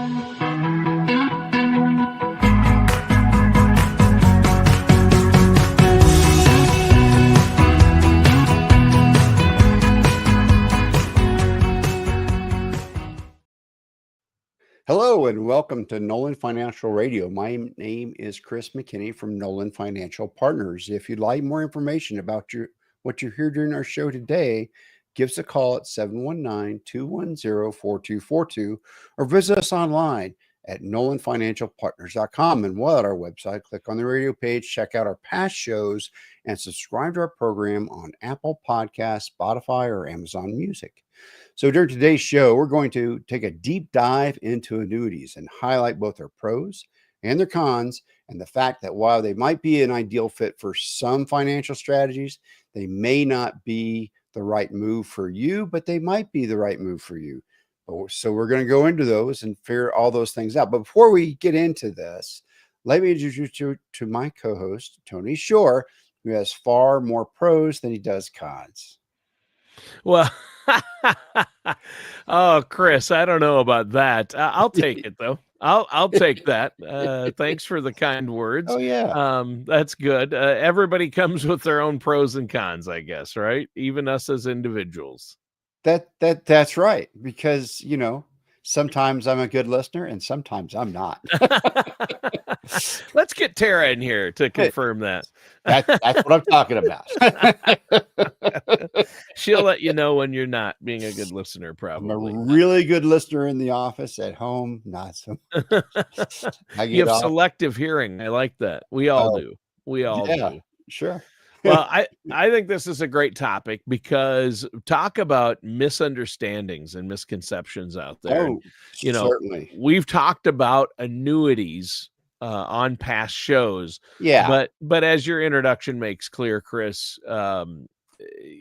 Hello and welcome to Nolan Financial Radio. My name is Chris McKinney from Nolan Financial Partners. If you'd like more information about what you hear during our show today, give us a call at 719-210-4242 or visit us online at nolanfinancialpartners.com. And while at our website, click on the radio page, check out our past shows, and subscribe to our program on Apple Podcasts, Spotify, or Amazon Music. So during today's show, we're going to take a deep dive into annuities and highlight both their pros and their cons, and the fact that while they might be an ideal fit for some financial strategies, they may not be the right move for you, but they might be the right move for you. So we're going to go into those and figure all those things out. But before we get into this, let me introduce you to my co-host, Tony Shore, who has far more pros than he does cons. Well, oh, Chris, I don't know about that. I'll take it though. I'll take that. Thanks for the kind words. Oh yeah, that's good. Everybody comes with their own pros and cons, I guess, right? Even us as individuals. That's right. Because sometimes I'm a good listener and sometimes I'm not. Let's get Tara in here to confirm that. That's what I'm talking about. She'll let you know when you're not being a good listener, probably. I'm a really good listener in the office. At home, not so much. You have selective hearing. I like that. We all do. We all do. Sure. Well, I think this is a great topic because talk about misunderstandings and misconceptions out there. Oh, certainly. We've talked about annuities on past shows. Yeah. But as your introduction makes clear, Chris,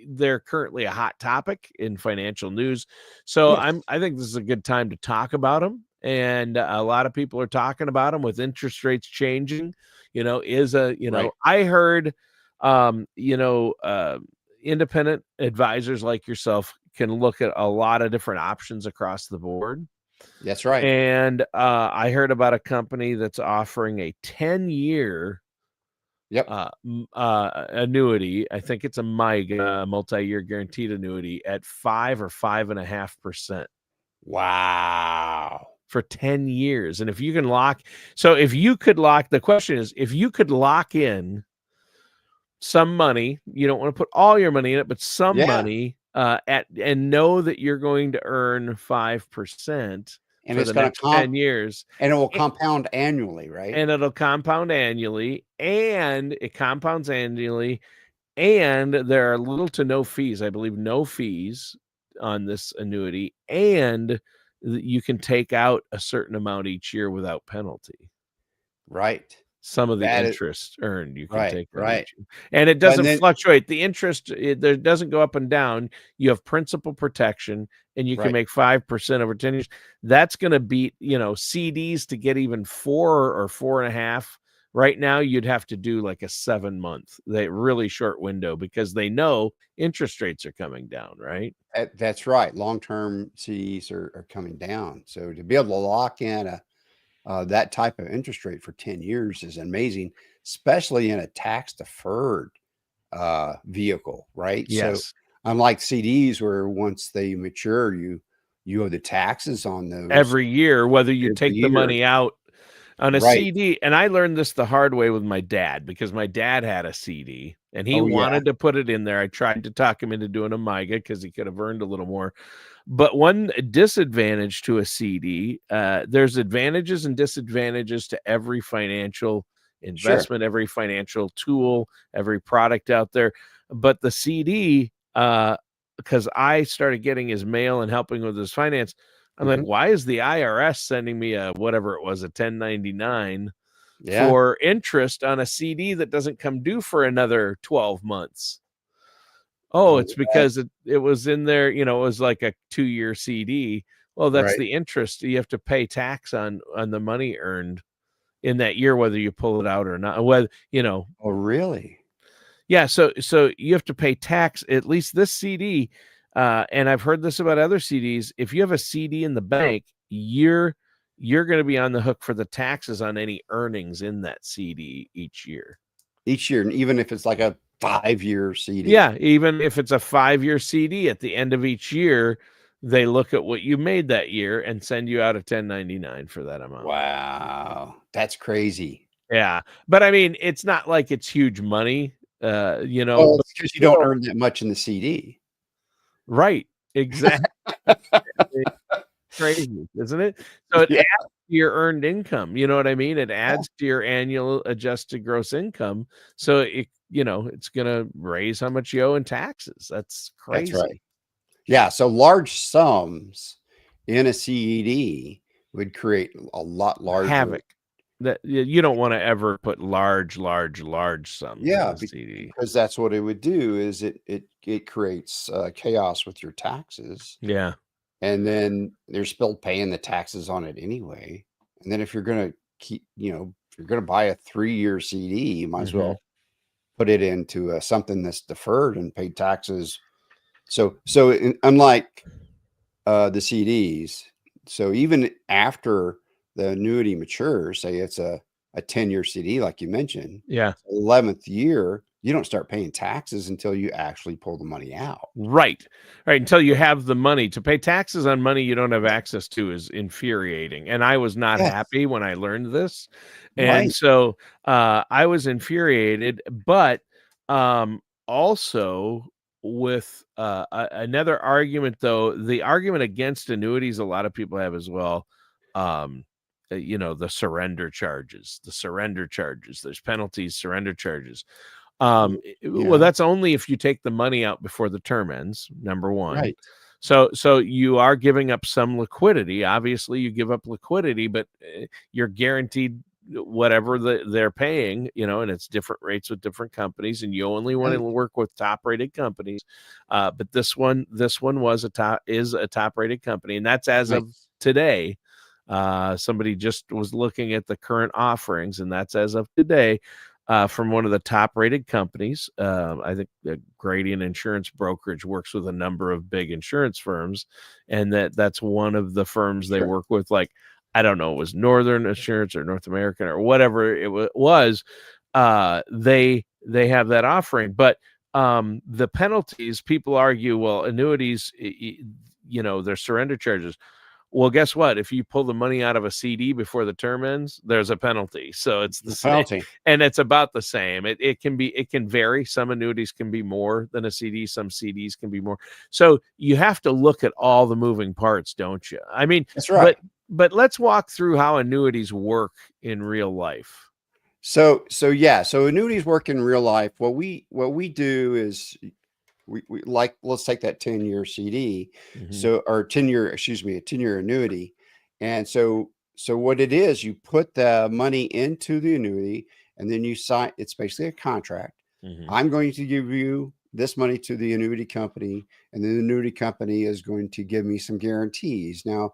they're currently a hot topic in financial news. So yes. I think this is a good time to talk about them. And a lot of people are talking about them with interest rates changing. Right. I heard independent advisors like yourself can look at a lot of different options across the board. That's right. And I heard about a company that's offering a 10-year annuity. I think it's a MYGA, multi-year guaranteed annuity at 5 or 5.5%. Wow. For 10 years. And the question is, if you could lock in some money, you don't want to put all your money in it, but some money and know that you're going to earn 5% and for it's the going next 10 years. And it will compound annually, right? And it'll compound annually, and it compounds annually, and there are little to no fees. I believe no fees on this annuity, and you can take out a certain amount each year without penalty. Right. Some of the interest earned, you can take right. And it doesn't fluctuate. The interest, there doesn't go up and down. You have principal protection, and you can make 5% over 10 years. That's going to beat, CDs to get even 4 or 4.5. Right now, you'd have to do like a 7-month, really short window, because they know interest rates are coming down, right? That's right. Long-term CDs are coming down. So to be able to lock in that type of interest rate for 10 years is amazing, especially in a tax-deferred vehicle, right? Yes. So unlike CDs where once they mature, you owe the taxes on those every year, whether you take the money out on a CD. And I learned this the hard way with my dad, because my dad had a CD and he wanted to put it in there. I tried to talk him into doing a MYGA because he could have earned a little more. But one disadvantage to a CD, there's advantages and disadvantages to every financial investment, every financial tool, every product out there. But the CD, because I started getting his mail and helping with his finance, I'm like, why is the IRS sending me a 1099 for interest on a CD that doesn't come due for another 12 months? Oh, it's because it was in there, it was like a 2-year CD. Well, that's the interest. You have to pay tax on the money earned in that year, whether you pull it out or not. Whether, Oh, really? Yeah. So you have to pay tax, at least this CD. And I've heard this about other CDs. If you have a CD in the bank, you're going to be on the hook for the taxes on any earnings in that CD each year. Each year, and even if it's like a 5-year CD. Yeah, even if it's a 5-year CD, at the end of each year, they look at what you made that year and send you out a 1099 for that amount. Wow, that's crazy. Yeah, but I mean, it's not like it's huge money, you know. Well, it's because you don't earn that much in the CD. Right, exactly. Crazy, isn't it? So it adds to your earned income, you know what I mean? It adds to your annual adjusted gross income, so it, you know, it's gonna raise how much you owe in taxes. That's crazy. That's right. Yeah, so large sums in a CD would create a lot larger havoc. That you don't want to ever put large sums in a CD. because that's what it would do is it creates chaos with your taxes. Yeah. And then they're still paying the taxes on it anyway. And then if you're going to keep, if you're going to buy a 3-year CD, you might as well put it into something that's deferred and paid taxes. So unlike the CDs, so even after the annuity matures, say it's a 10-year CD, like you mentioned, 11th year, you don't start paying taxes until you actually pull the money out. Right. Until you have the money. To pay taxes on money you don't have access to is infuriating. And I was not happy when I learned this. And so I was infuriated, but also with another argument, though, the argument against annuities a lot of people have as well. The surrender charges, there's penalties, surrender charges. Well, that's only if you take the money out before the term ends, number one. Right. So you are giving up some liquidity. Obviously, you give up liquidity, but you're guaranteed whatever they're paying, and it's different rates with different companies, and you only want to work with top-rated companies. But this one is a top-rated company, and that's as of today. Somebody just was looking at the current offerings, and that's as of today. From one of the top-rated companies. I think the Gradient Insurance Brokerage works with a number of big insurance firms, and that's one of the firms they work with. Like, I don't know, it was Northern Insurance or North American or whatever it was. They have that offering, but the penalties. People argue, well, annuities, their surrender charges. Well, guess what? If you pull the money out of a CD before the term ends, there's a penalty. So it's the penalty, and it's about the same. It can vary. Some annuities can be more than a CD. Some CDs can be more. So you have to look at all the moving parts, don't you? I mean, that's right. But let's walk through how annuities work in real life. So annuities work in real life. What we do is we like, let's take that 10-year CD. So, or 10-year annuity. And so what it is, you put the money into the annuity and then you sign, it's basically a contract. I'm going to give you this money to the annuity company, and then the annuity company is going to give me some guarantees. Now,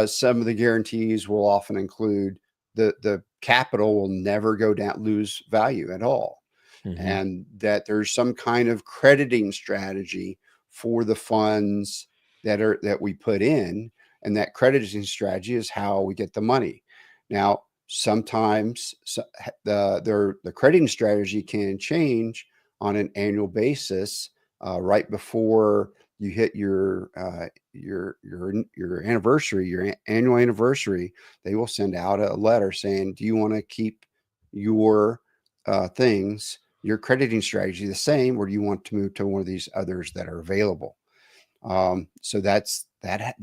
some of the guarantees will often include the capital will never go down, lose value at all. And that there's some kind of crediting strategy for the funds that we put in, and that crediting strategy is how we get the money. Now, sometimes the crediting strategy can change on an annual basis. Right before you hit your anniversary, your annual anniversary, they will send out a letter saying, do you want to keep your your crediting strategy the same, or do you want to move to one of these others that are available? So that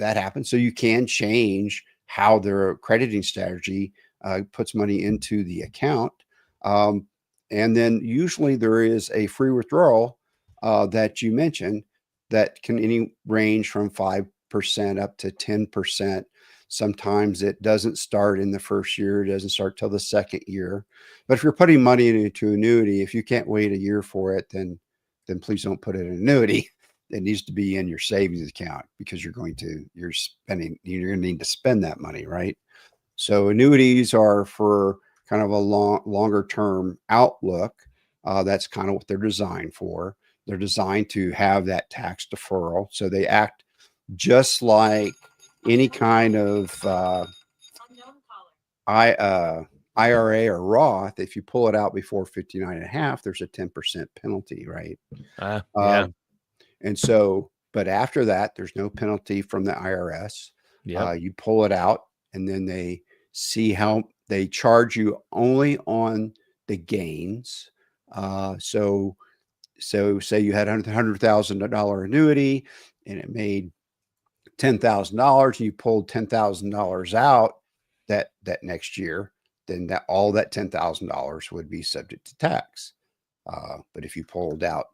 happens. So you can change how their crediting strategy puts money into the account. And then usually there is a free withdrawal that you mentioned that can range from 5% up to 10%. Sometimes it doesn't start in the first year. It doesn't start till the second year. But if you're putting money into annuity, if you can't wait a year for it, then please don't put it in annuity. It needs to be in your savings account, because you're going to need to spend that money, right? So annuities are for kind of a longer term outlook. That's kind of what they're designed for. They're designed to have that tax deferral. So they act just like any kind of IRA or Roth, if you pull it out before 59.5, there's a 10% penalty, right? Yeah. And so, but after that, there's no penalty from the IRS. Yep. You pull it out, and then they see how they charge you only on the gains. So say you had $100,000 annuity and it made $10,000, and you pulled $10,000 out that next year, then all that $10,000 would be subject to tax. But if you pulled out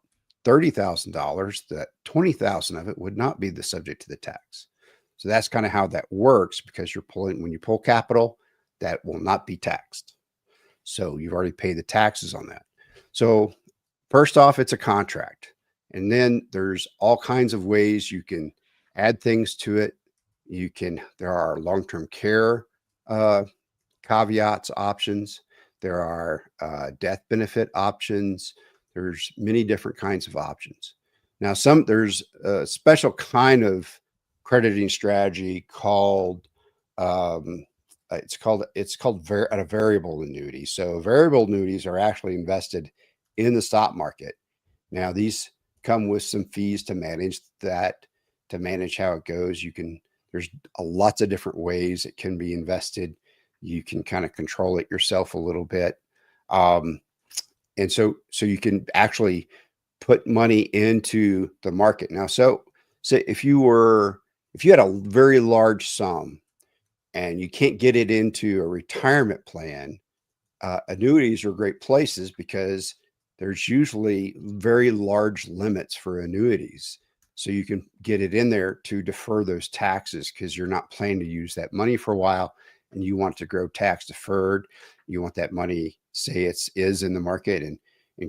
$30,000, that 20,000 of it would not be the subject to the tax. So that's kind of how that works, because when you pull capital, that will not be taxed. So you've already paid the taxes on that. So first off, it's a contract. And then there's all kinds of ways you can add things to it. There are long-term care caveats, options. There are death benefit options. There's many different kinds of options. Now, there's a special kind of crediting strategy called it's called a variable annuity. So variable annuities are actually invested in the stock market. Now, these come with some fees to manage that, to manage how it goes. There's lots of different ways it can be invested. You can kind of control it yourself a little bit. And so you can actually put money into the market. Now, so if you had a very large sum and you can't get it into a retirement plan, annuities are great places, because there's usually very large limits for annuities. So you can get it in there to defer those taxes, because you're not planning to use that money for a while and you want to grow tax deferred. You want that money, say is in the market and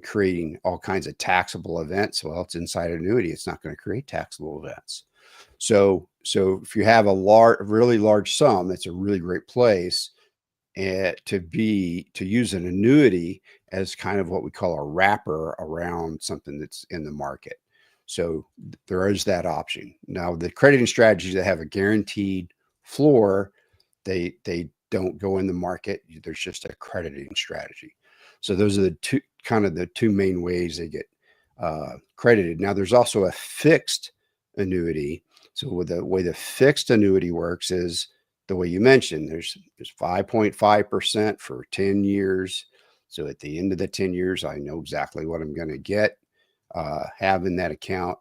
creating all kinds of taxable events. Well, it's inside an annuity. It's not going to create taxable events. So if you have a really large sum, that's a really great place to use an annuity as kind of what we call a wrapper around something that's in the market. So there is that option. Now, the crediting strategies that have a guaranteed floor, they don't go in the market. There's just a crediting strategy. So those are the two main ways they get credited. Now, there's also a fixed annuity. So the way the fixed annuity works is the way you mentioned. There's 5.5% for 10 years. So at the end of the 10 years, I know exactly what I'm going to get, have in that account,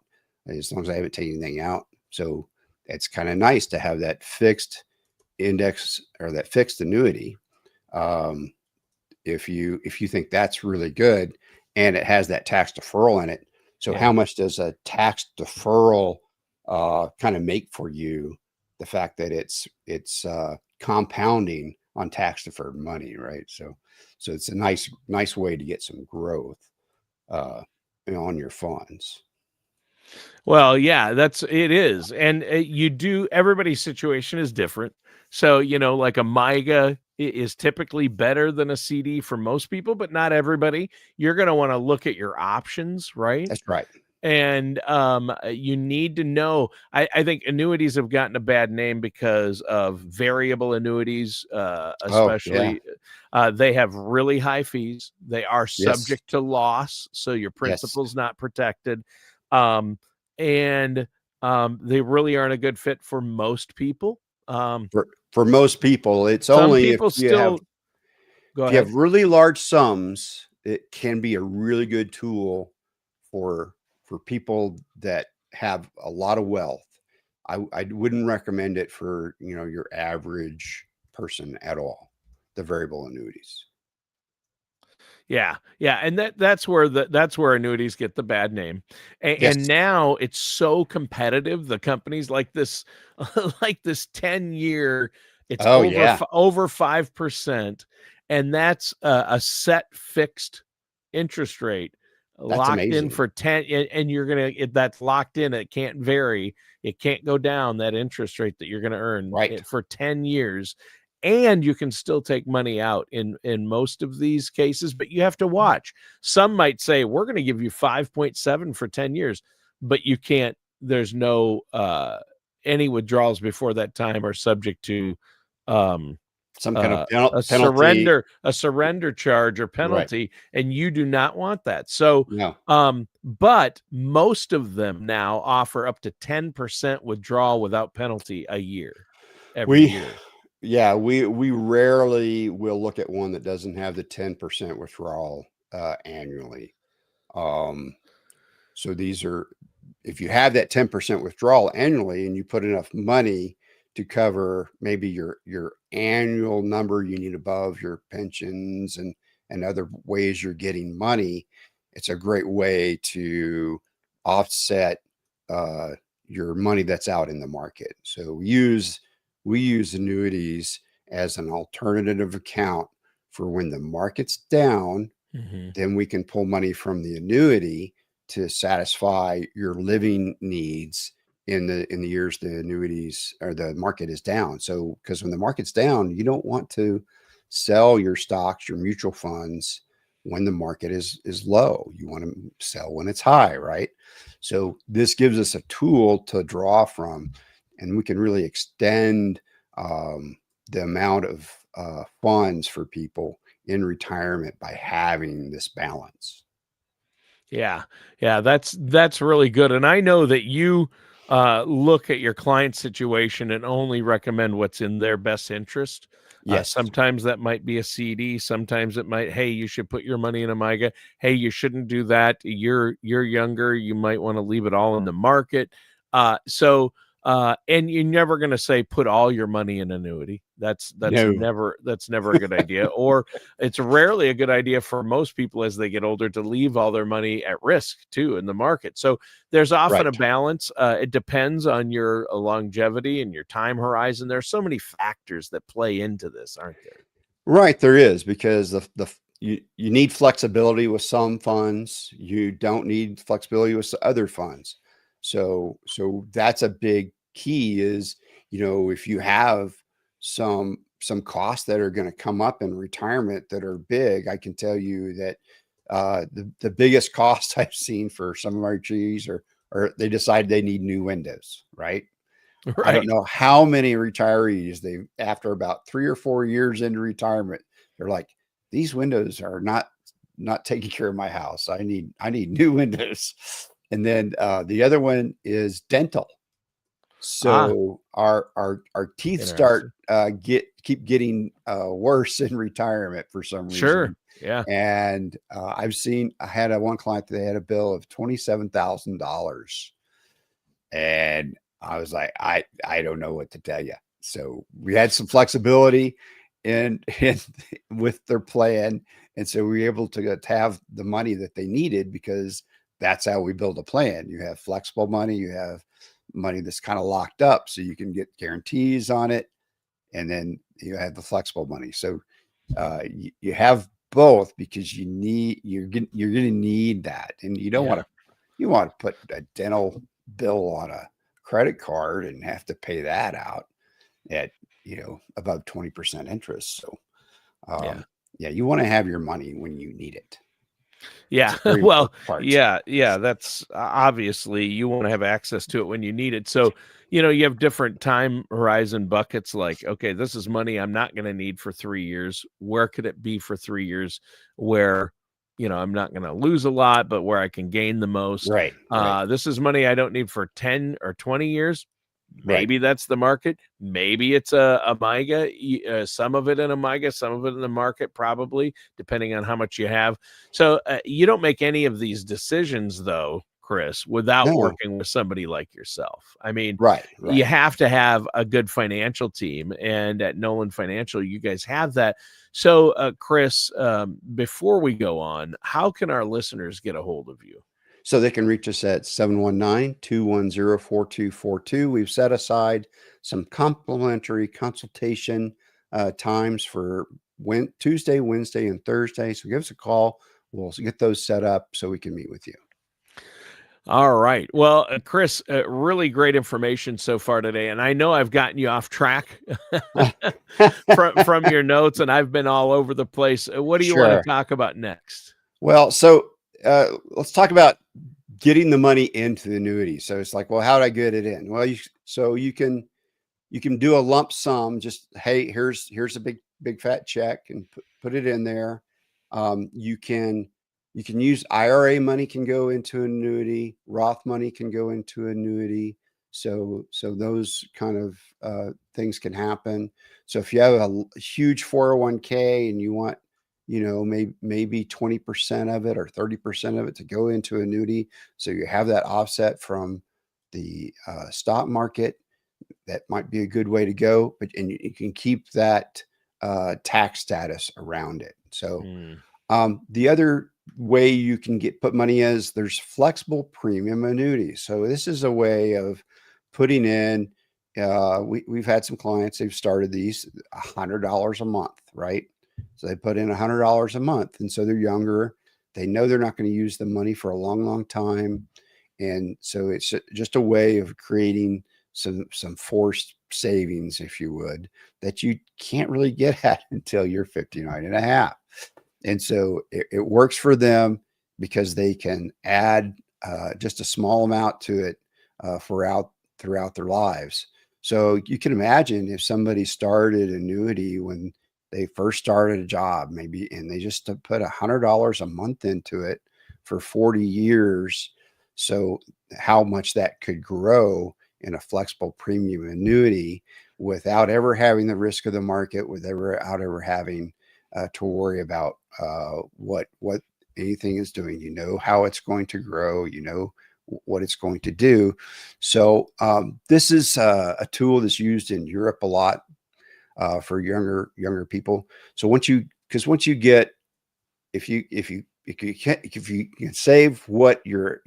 as long as I haven't taken anything out. So it's kind of nice to have that fixed index or that fixed annuity. If you think that's really good, and it has that tax deferral in it. So how much does a tax deferral kind of make for you? The fact that it's compounding on tax deferred money, right? So it's a nice way to get some growth on your funds. Well, yeah, it is. And everybody's situation is different. So, like a MYGA is typically better than a CD for most people, but not everybody. You're going to want to look at your options, right? That's right. And you need to know, I think annuities have gotten a bad name because of variable annuities, especially. They have really high fees. They are subject to loss, so your principal's not protected. And they really aren't a good fit for most people. For most people, it's only if you have really large sums, it can be a really good tool for people that have a lot of wealth. I wouldn't recommend it for your average person at all, the variable annuities. Yeah. And that's where annuities get the bad name. And now it's so competitive. The companies like this, like this 10-year, it's over 5%. And that's a set fixed interest rate. That's locked amazing. in for 10, and that's locked in. It can't vary. It can't go down, that interest rate that you're going to earn for 10 years. And you can still take money out in most of these cases, but you have to watch. Some might say, we're going to give you 5.7 for 10 years, but you can't, there's no, any withdrawals before that time are subject to some kind of penalty. A surrender charge or penalty, right. and you do not want that. So, No. but most of them now offer up to 10% withdrawal without penalty a year, every We year. Yeah, we rarely will look at one that doesn't have the 10% withdrawal annually. So these are, if you have that 10% withdrawal annually and you put enough money to cover maybe your annual number you need above your pensions and other ways you're getting money, it's a great way to offset your money that's out in the market. So we use annuities as an alternative account for when the market's down. Then we can pull money from the annuity to satisfy your living needs in the years the annuities or the market is down. So because when the market's down, you don't want to sell your stocks, your mutual funds when the market is low. You want to sell when it's high, right? So this gives us a tool to draw from, and we can really extend the amount of funds for people in retirement by having this balance. Yeah. Yeah. That's really good. And I know that you look at your client situation and only recommend what's in their best interest. Yes. Sometimes that might be a CD. Sometimes it might, hey, you should put your money in a MIGA. Hey, you shouldn't do that. You're younger. You might want to leave it all in the market. And you're never going to say put all your money in annuity. That's No. never a good idea. Or it's rarely a good idea for most people as they get older to leave all their money at risk too in the market. So there's often a balance. It depends on your longevity and your time horizon. There's so many factors that play into this, aren't there? Right, there is, because you need flexibility with some funds. You don't need flexibility with other funds. So that's a big key is, if you have some costs that are going to come up in retirement that are big, I can tell you that the biggest cost I've seen for some of our trees are they decide they need new windows, right? Right. I don't know how many retirees after about 3 or 4 years into retirement, they're like, these windows are not taking care of my house. I need new windows. And then the other one is dental. So our teeth start keep getting worse in retirement for some reason. Sure. Yeah. And I had one client that had a bill of $27,000, and I was like, I don't know what to tell you. So we had some flexibility in with their plan, and so we were able to have the money that they needed, because that's how we build a plan. You have flexible money, you have money that's kind of locked up, so you can get guarantees on it, and then you have the flexible money. So you have both, because you're going to need that, and you don't want to put a dental bill on a credit card and have to pay that out at above 20% interest. So you want to have your money when you need it. Yeah. Well, yeah. That's obviously you want to have access to it when you need it. So, you have different time horizon buckets. Like, okay, this is money I'm not going to need for 3 years. Where could it be for 3 years where, I'm not going to lose a lot, but where I can gain the most? Right. This is money I don't need for 10 or 20 years. Maybe that's the market. Maybe it's a MIGA, some of it in a MIGA, some of it in the market, probably, depending on how much you have. So you don't make any of these decisions, though, Chris, without working with somebody like yourself. I mean, you have to have a good financial team. And at Nolan Financial, you guys have that. So, Chris, before we go on, how can our listeners get a hold of you? So they can reach us at 719-210-4242. We've set aside some complimentary consultation times for Tuesday, Wednesday, and Thursday. So give us a call. We'll get those set up so we can meet with you. All right. Well, Chris, really great information so far today. And I know I've gotten you off track from your notes, and I've been all over the place. What do you want to talk about next? Well, so let's talk about getting the money into the annuity. So it's like, well, how do I get it in? Well, you you can do a lump sum. Just, hey, here's a big fat check, and put it in there. You can use IRA money can go into annuity. Roth money can go into annuity. So those kind of things can happen. So if you have a huge 401k and you want, maybe 20% of it or 30% of it to go into annuity, so you have that offset from the stock market, that might be a good way to go. But you can keep that tax status around it. So the other way you can put money is there's flexible premium annuities. So this is a way of putting in. We've had some clients, they've started these $100 a month, right? So they put in $100 a month, and so they're younger. They know they're not going to use the money for a long time, and so it's just a way of creating some forced savings, if you would, that you can't really get at until you're 59 and a half. And so it works for them because they can add just a small amount to it throughout their lives. So you can imagine if somebody started annuity when they first started a job, maybe, and they just put $100 a month into it for 40 years. So how much that could grow in a flexible premium annuity without ever having the risk of the market, without ever having to worry about what anything is doing. You know how it's going to grow. You know what it's going to do. So this is a tool that's used in Europe a lot for younger people. So once you get, if you can save what your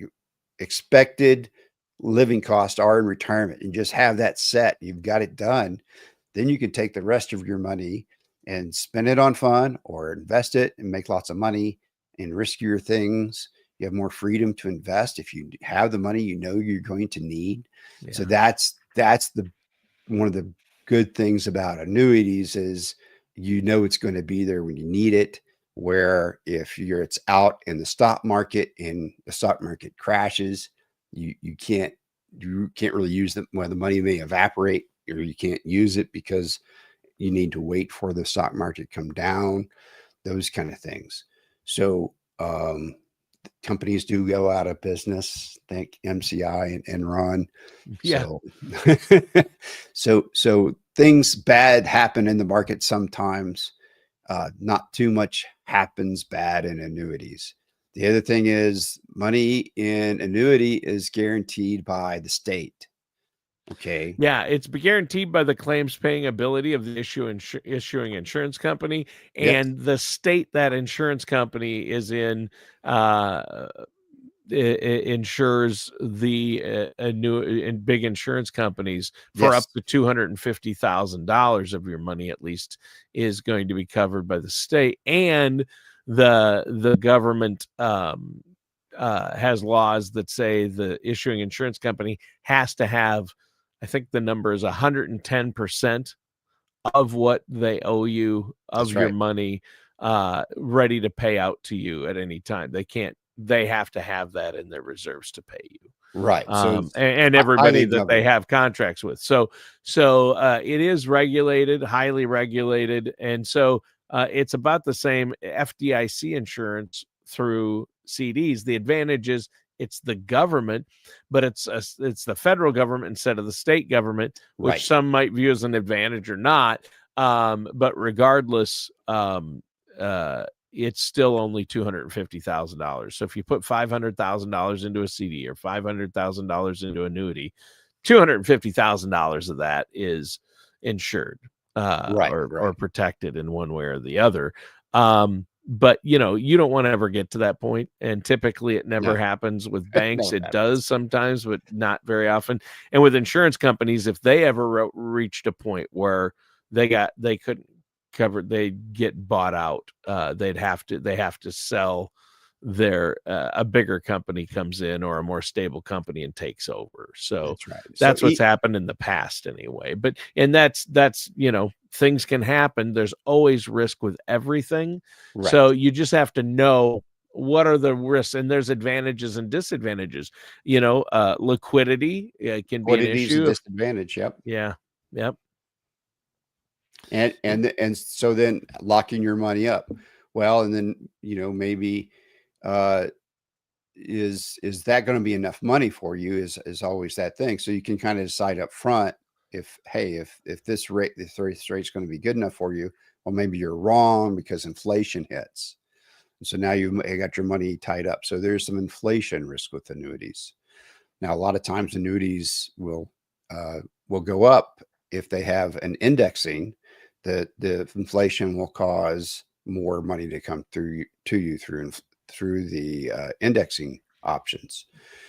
expected living costs are in retirement and just have that set, you've got it done, then you can take the rest of your money and spend it on fun or invest it and make lots of money in riskier things. You have more freedom to invest if you have the money you're going to need. Yeah. So that's the one of the good things about annuities is it's going to be there when you need it. Where if it's out in the stock market and the stock market crashes, you can't really use them. Well, the money may evaporate, or you can't use it because you need to wait for the stock market come down, those kind of things. So companies do go out of business. Think MCI and Enron. Yeah. So things bad happen in the market sometimes. Not too much happens bad in annuities. The other thing is money in annuity is guaranteed by the state. Okay. Yeah, it's guaranteed by the claims paying ability of the issuing insurance company, and the state that insurance company is in insures the big insurance companies for up to $250,000 of your money, at least, is going to be covered by the state. And the government has laws that say the issuing insurance company has to have, I think the number is 110% of what they owe you of your money ready to pay out to you at any time. They have to have that in their reserves to pay you. Right. So and everybody that they have contracts with. So it is regulated, highly regulated. And so it's about the same FDIC insurance through CDs. The advantage is it's the government, but it's the federal government instead of the state government, which some might view as an advantage or not. But regardless, it's still only $250,000. So if you put $500,000 into a CD or $500,000 into annuity, $250,000 of that is insured or protected in one way or the other. But you don't want to ever get to that point, and typically it never happens. With banks, it does sometimes, but not very often. And with insurance companies, if they ever reached a point where they couldn't cover, they get bought out, they have to sell their a bigger company comes in, or a more stable company, and takes over. So that's what's happened in the past anyway. But that's things can happen. There's always risk with everything. So you just have to know what are the risks, and there's advantages and disadvantages. Liquidity can be an issue. A disadvantage. Yep. Yeah. Yep. And so then locking your money up. Well, and then, maybe is that going to be enough money for you is always that thing. So you can kind of decide up front if this rate's going to be good enough for you. Well, maybe you're wrong because inflation hits. And so now you got your money tied up. So there's some inflation risk with annuities. Now, a lot of times annuities will go up if they have an indexing. The inflation will cause more money to come through to you through the indexing options.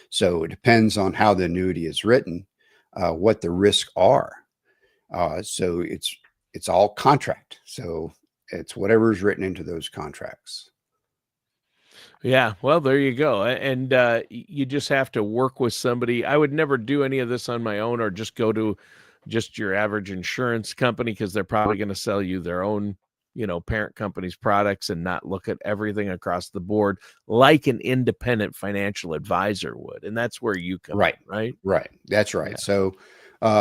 So it depends on how the annuity is written, what the risks are. So it's all contract. So it's whatever is written into those contracts. Yeah, well, there you go. And you just have to work with somebody. I would never do any of this on my own, or just go to just your average insurance company, because they're probably going to sell you their own, parent company's products, and not look at everything across the board like an independent financial advisor would. And that's where you come in, right? Right. That's right. Yeah. So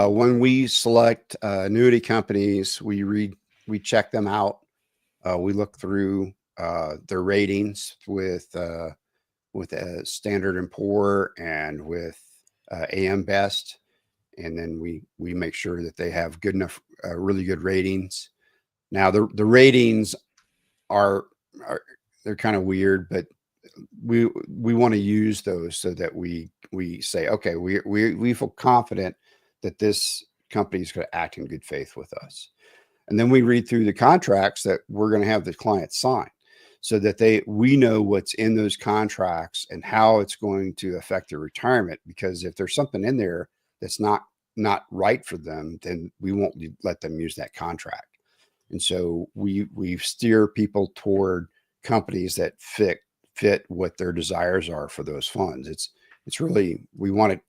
when we select annuity companies, we check them out. We look through their ratings with Standard and Poor and with AM Best, and then we make sure that they have good enough, really good ratings. Now the ratings are they're kind of weird, but we want to use those so that we say, okay, we feel confident that this company is going to act in good faith with us. And then we read through the contracts that we're going to have the client sign, so that we know what's in those contracts and how it's going to affect their retirement. Because if there's something in there that's not right for them, then we won't let them use that contract. And so we steer people toward companies that fit what their desires are for those funds. It's really, we want to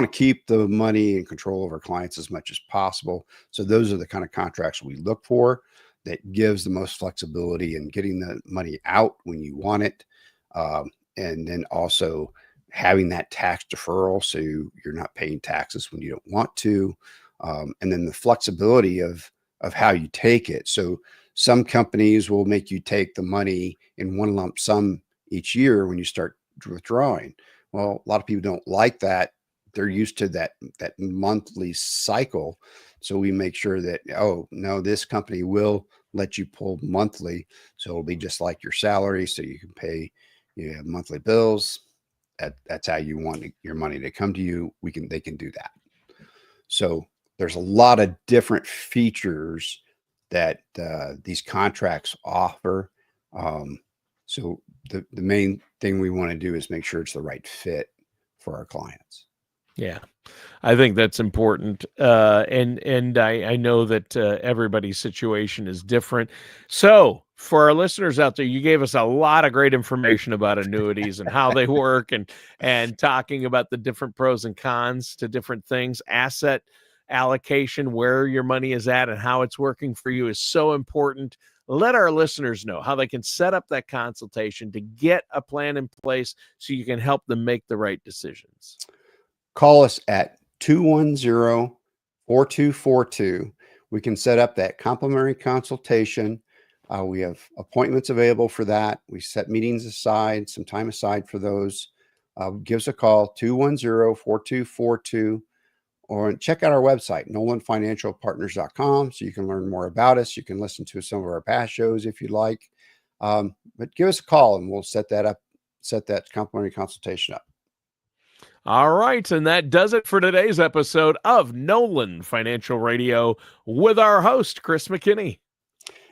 keep the money in control of our clients as much as possible. So those are the kind of contracts we look for, that gives the most flexibility in getting the money out when you want it. And then also having that tax deferral, so you're not paying taxes when you don't want to. And then the flexibility of how you take it. So some companies will make you take the money in one lump sum each year when you start withdrawing. Well, a lot of people don't like that. They're used to that monthly cycle. So we make sure that, oh no, this company will let you pull monthly. So it'll be just like your salary. So you can pay monthly bills. That's how you want your money to come to you. They can do that. So there's a lot of different features that these contracts offer. So the main thing we want to do is make sure it's the right fit for our clients. Yeah, I think that's important. And I know that everybody's situation is different. So for our listeners out there, you gave us a lot of great information about annuities and how they work, and talking about the different pros and cons to different things. Asset allocation, where your money is at and how it's working for you, is so important. Let our listeners know how they can set up that consultation to get a plan in place so you can help them make the right decisions. Call us at 210-4242. We can set up that complimentary consultation. We have appointments available for that. We set meetings aside, some time aside for those. Give us a call, 210-4242, or check out our website, nolanfinancialpartners.com, so you can learn more about us. You can listen to some of our past shows if you'd like. But give us a call and we'll set that complimentary consultation up. All right, and that does it for today's episode of Nolan Financial Radio with our host, Chris McKinney.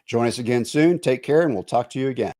Join us again soon. Take care, and we'll talk to you again.